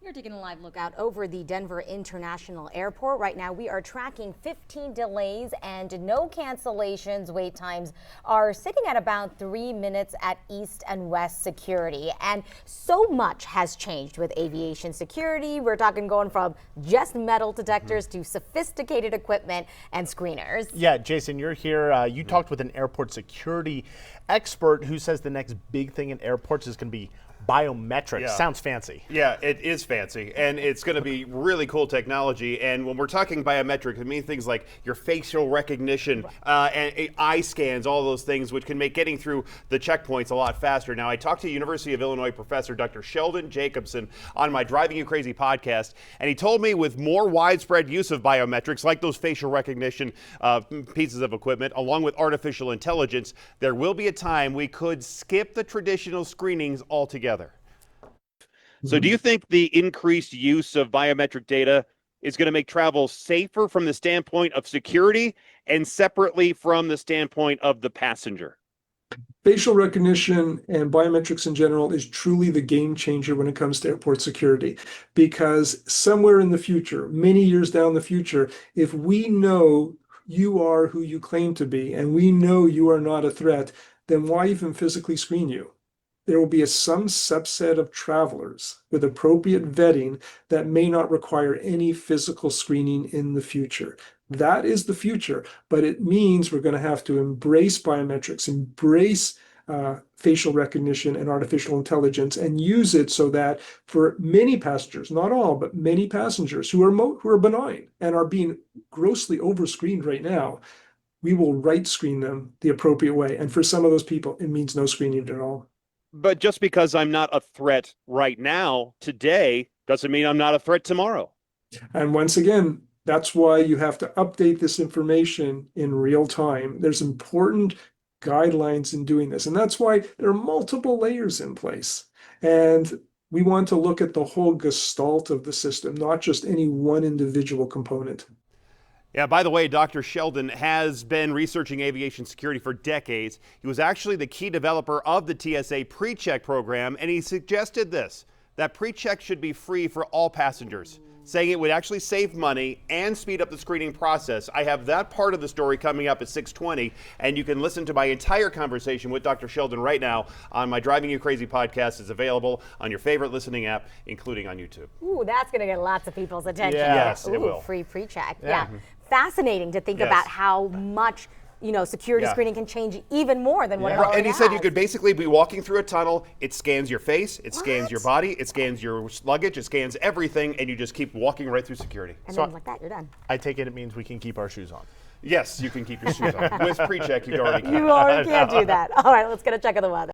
You're taking a live look out over the Denver International Airport. Right now, we are tracking 15 delays and no cancellations. Wait times are sitting at about 3 minutes at East and West security. And so much has changed with aviation security. We're talking going from just metal detectors to sophisticated equipment and screeners. Yeah, Jason, you're here. You talked with an airport security expert who says the next big thing in airports is going to be biometrics. Yeah. Sounds fancy. Yeah, it is fancy, and it's going to be really cool technology. And when we're talking biometrics, it means things like your facial recognition and eye scans, all those things, which can make getting through the checkpoints a lot faster. Now, I talked to University of Illinois professor Dr. Sheldon Jacobson on my Driving You Crazy podcast, and he told me with more widespread use of biometrics, like those facial recognition pieces of equipment, along with artificial intelligence, there will be a time we could skip the traditional screenings altogether. So do you think the increased use of biometric data is going to make travel safer from the standpoint of security and separately from the standpoint of the passenger? Facial recognition and biometrics in general is truly the game changer when it comes to airport security, because somewhere in the future, many years down the future, if we know you are who you claim to be and we know you are not a threat, then why even physically screen you? There will be some subset of travelers with appropriate vetting that may not require any physical screening in the future. That is the future, but it means we're going to have to embrace biometrics, embrace facial recognition and artificial intelligence, and use it so that for many passengers, not all, but many passengers who are benign and are being grossly overscreened right now, we will right screen them the appropriate way. And for some of those people, it means no screening at all. But just because I'm not a threat right now, today, doesn't mean I'm not a threat tomorrow. And once again, that's why you have to update this information in real time. There's important guidelines in doing this. And that's why there are multiple layers in place. And we want to look at the whole gestalt of the system, not just any one individual component. Yeah, by the way, Dr. Sheldon has been researching aviation security for decades. He was actually the key developer of the TSA PreCheck program, and he suggested this, that PreCheck should be free for all passengers, saying it would actually save money and speed up the screening process. I have that part of the story coming up at 6:20, and you can listen to my entire conversation with Dr. Sheldon right now on my Driving You Crazy podcast. It's available on your favorite listening app, including on YouTube. Ooh, that's going to get lots of people's attention. Yeah. Yes, it will. Free PreCheck. Yeah. Fascinating to think Yes. about how much security Yeah. screening can change even more than what it already And he said you has. could basically be walking through a tunnel, it scans your face, it scans your body, it scans your luggage, it scans everything, and you just keep walking right through security. And So- then like that, you're done. I take it means we can keep our shoes on. Yes, you can keep your shoes on. With PreCheck, you already can. You already can't do that. All right, let's get a check of the weather.